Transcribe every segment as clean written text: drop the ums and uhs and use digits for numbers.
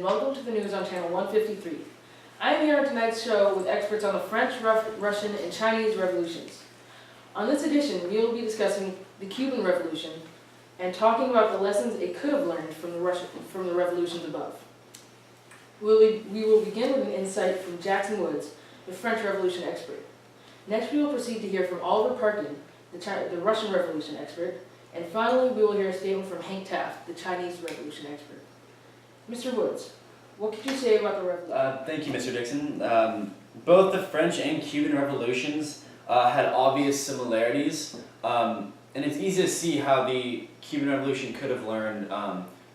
and welcome to the news on channel 153. I am here on tonight's show with experts on the French, Russian, and Chinese revolutions. On this edition, we will be discussing the Cuban Revolution and talking about the lessons it could have learned from the revolutions above. We will begin with an insight from Jackson Woods, the French Revolution expert. Next, we will proceed to hear from Oliver Parkin, the Russian Revolution expert, and finally, we will hear a statement from Hank Taft, the Chinese Revolution expert. Mr. Woods, what could you say about the revolution? Thank you, Mr. Dickson. Both the French and Cuban revolutions had obvious similarities, and it's easy to see how the Cuban Revolution could have learned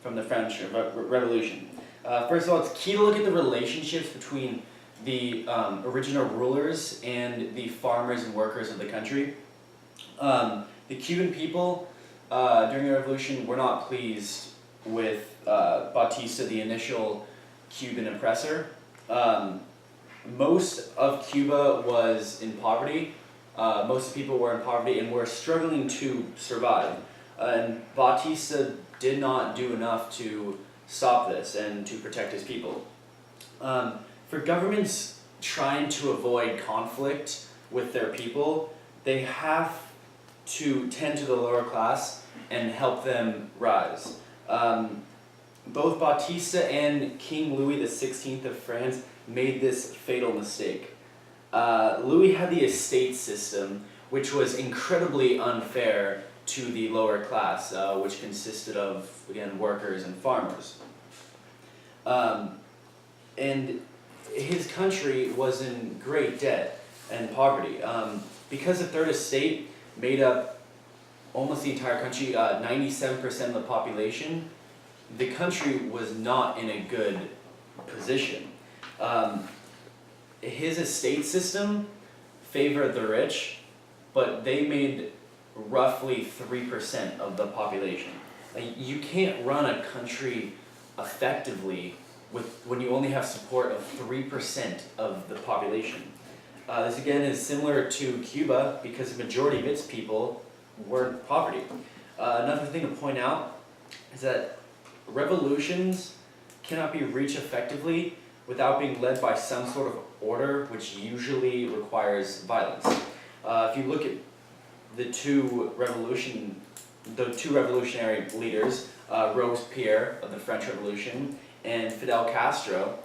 from the French Revolution. First of all, it's key to look at the relationships between the original rulers and the farmers and workers of the country. The Cuban people during the revolution were not pleased with Batista, the initial Cuban oppressor. Most of Cuba was in poverty. Most people were in poverty and were struggling to survive. And Batista did not do enough to stop this and to protect his people. For governments trying to avoid conflict with their people, they have to tend to the lower class and help them rise. Both Batista and King Louis XVI of France made this fatal mistake. Louis had the estate system, which was incredibly unfair to the lower class, which consisted of, again, workers and farmers. And his country was in great debt and poverty. Because the Third Estate made up almost the entire country, 97% of the population, the country was not in a good position. His estate system favored the rich, but they made roughly 3% of the population. You can't run a country effectively when you only have support of 3% of the population. This again is similar to Cuba because the majority of its people were in poverty. Another thing to point out is that revolutions cannot be reached effectively without being led by some sort of order, which usually requires violence. If you look at the two revolutionary leaders, Robespierre of the French Revolution and Fidel Castro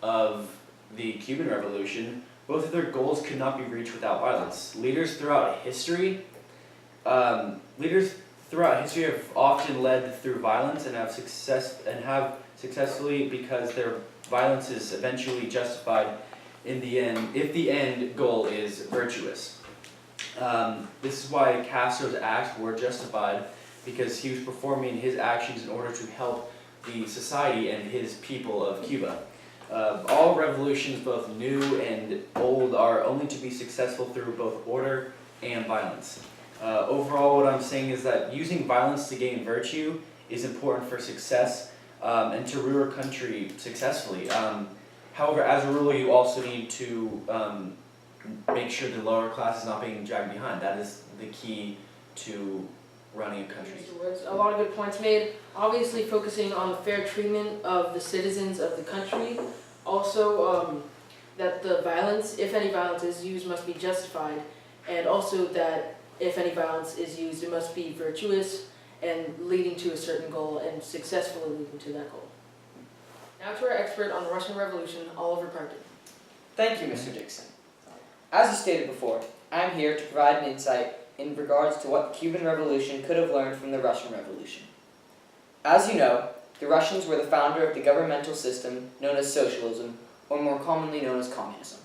of the Cuban Revolution, both of their goals could not be reached without violence. Leaders throughout history have often led through violence and have successfully because their violence is eventually justified in the end if the end goal is virtuous. This is why Castro's acts were justified, because he was performing his actions in order to help the society and his people of Cuba. All revolutions, both new and old, are only to be successful through both order and violence. Overall, what I'm saying is that using violence to gain virtue is important for success and to rule a country successfully. However, as a ruler, you also need to make sure the lower class is not being dragged behind. That is the key to running a country. Mr. Woods, a lot of good points made. Obviously focusing on the fair treatment of the citizens of the country. Also, that the violence, if any violence is used, must be justified. And also that if any violence is used, it must be virtuous and leading to a certain goal and successfully leading to that goal. Now to our expert on the Russian Revolution, Oliver Parkin. Thank you, Mr. Dickson. As you stated before, I am here to provide an insight in regards to what the Cuban Revolution could have learned from the Russian Revolution. As you know, the Russians were the founder of the governmental system known as socialism, or more commonly known as communism.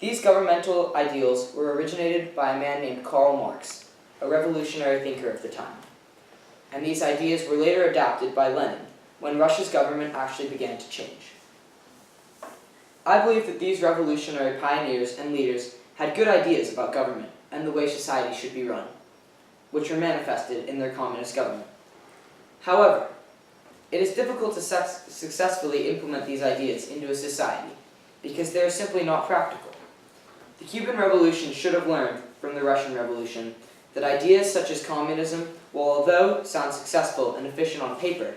These governmental ideals were originated by a man named Karl Marx, a revolutionary thinker of the time. And these ideas were later adapted by Lenin when Russia's government actually began to change. I believe that these revolutionary pioneers and leaders had good ideas about government and the way society should be run, which were manifested in their communist government. However, it is difficult to successfully implement these ideas into a society because they are simply not practical. The Cuban Revolution should have learned from the Russian Revolution that ideas such as communism, while although sound successful and efficient on paper,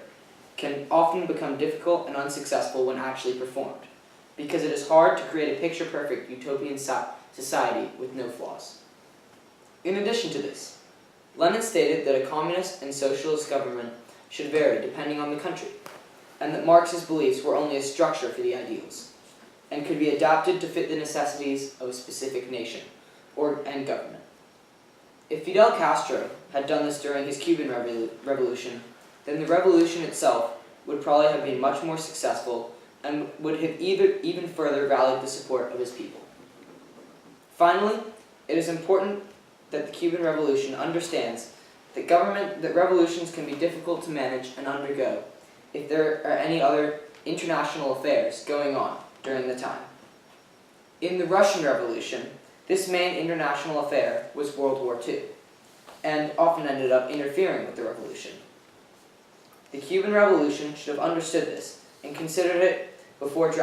can often become difficult and unsuccessful when actually performed, because it is hard to create a picture-perfect utopian society with no flaws. In addition to this, Lenin stated that a communist and socialist government should vary depending on the country, and that Marx's beliefs were only a structure for the ideals, and could be adapted to fit the necessities of a specific nation and government. If Fidel Castro had done this during his Cuban Revolution, then the revolution itself would probably have been much more successful and would have even further rallied the support of his people. Finally, it is important that the Cuban Revolution understands that revolutions can be difficult to manage and undergo if there are any other international affairs going on during the time. In the Russian Revolution, this main international affair was World War II, and often ended up interfering with the revolution. The Cuban Revolution should have understood this and considered it before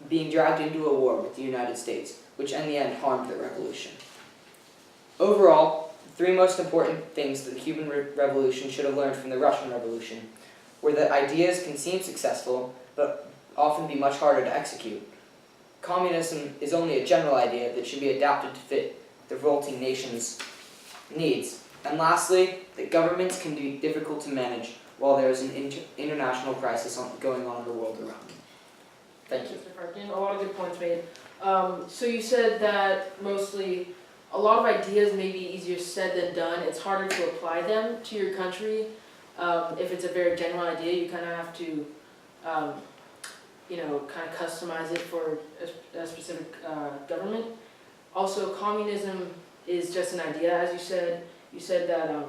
being dragged into a war with the United States, which in the end harmed the revolution. Overall, the three most important things that the Cuban Revolution should have learned from the Russian Revolution were that ideas can seem successful, but often be much harder to execute. Communism is only a general idea that should be adapted to fit the revolting nation's needs. And lastly, that governments can be difficult to manage while there is an international crisis going on in the world around. Thank you. Mr. Parkin, a lot of good points made. So you said that mostly a lot of ideas may be easier said than done. It's harder to apply them to your country. If it's a very general idea, you kind of have to kind of customize it for a specific government. Also, communism is just an idea, as you said. You said that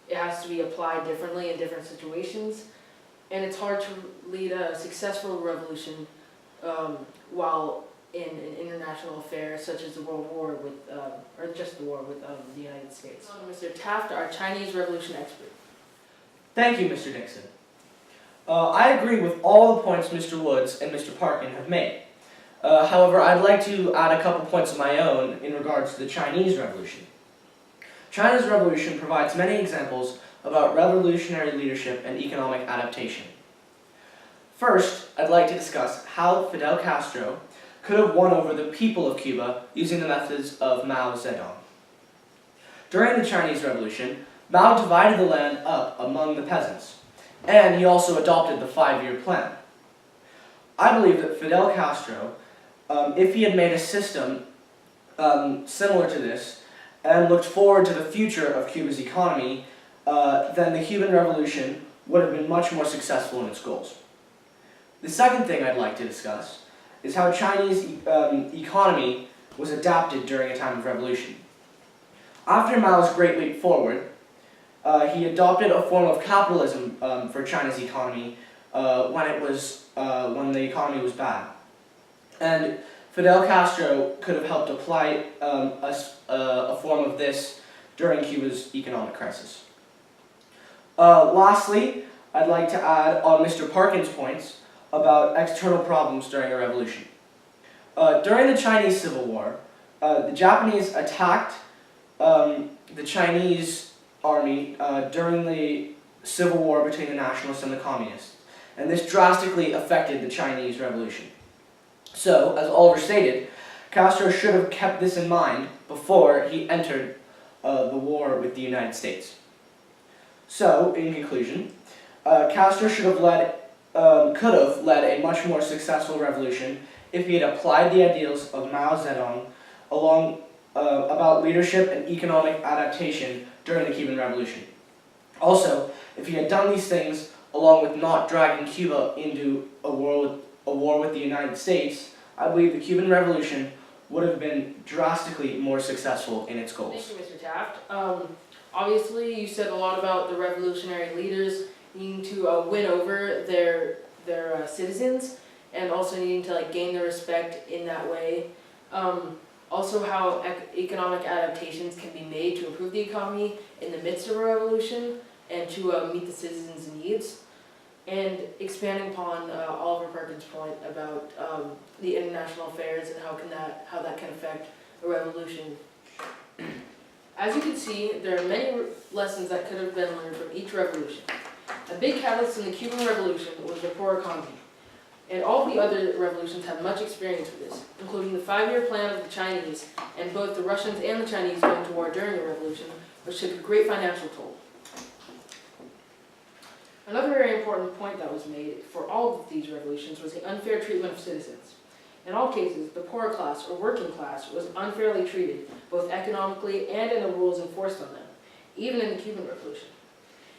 it has to be applied differently in different situations, and it's hard to lead a successful revolution while in an international affair such as the World War with, or just the war with the United States. Mr. Taft, our Chinese Revolution expert. Thank you, Mr. Dickson. I agree with all the points Mr. Woods and Mr. Parkin have made. However, I'd like to add a couple points of my own in regards to the Chinese Revolution. China's revolution provides many examples about revolutionary leadership and economic adaptation. First, I'd like to discuss how Fidel Castro could have won over the people of Cuba using the methods of Mao Zedong. During the Chinese Revolution, Mao divided the land up among the peasants, and he also adopted the 5-year plan. I believe that Fidel Castro, if he had made a system similar to this, and looked forward to the future of Cuba's economy, then the Cuban Revolution would have been much more successful in its goals. The second thing I'd like to discuss is how Chinese economy was adapted during a time of revolution. After Mao's Great Leap Forward, he adopted a form of capitalism for China's economy when the economy was bad. And Fidel Castro could have helped apply a form of this during Cuba's economic crisis. Lastly, I'd like to add on Mr. Parkin's points about external problems during a revolution. During the Chinese Civil War, the Japanese attacked the Chinese army during the civil war between the nationalists and the communists, and this drastically affected the Chinese Revolution. So, as Oliver stated, Castro should have kept this in mind before he entered the war with the United States. So, in conclusion, Castro could have led a much more successful revolution if he had applied the ideals of Mao Zedong about leadership and economic adaptation during the Cuban Revolution. Also, if he had done these things along with not dragging Cuba into a war with the United States, I believe the Cuban Revolution would have been drastically more successful in its goals. Thank you, Mr. Taft. Obviously, you said a lot about the revolutionary leaders needing to win over their citizens, and also needing to gain their respect in that way. Also, how economic adaptations can be made to improve the economy in the midst of a revolution and to meet the citizens' needs. And expanding upon Oliver Parkin's point about the international affairs and how that can affect a revolution. As you can see, there are many lessons that could have been learned from each revolution. A big catalyst in the Cuban Revolution was the poor economy, and all the other revolutions have much experience with this, including the 5-year plan of the Chinese, and both the Russians and the Chinese going to war during the revolution, which took a great financial toll. Another very important point that was made for all of these revolutions was the unfair treatment of citizens. In all cases, the poorer class or working class was unfairly treated, both economically and in the rules enforced on them, even in the Cuban Revolution.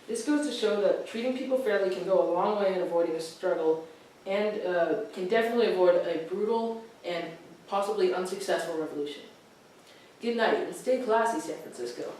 This goes to show that treating people fairly can go a long way in avoiding a struggle and can definitely avoid a brutal and possibly unsuccessful revolution. Good night, and stay classy, San Francisco.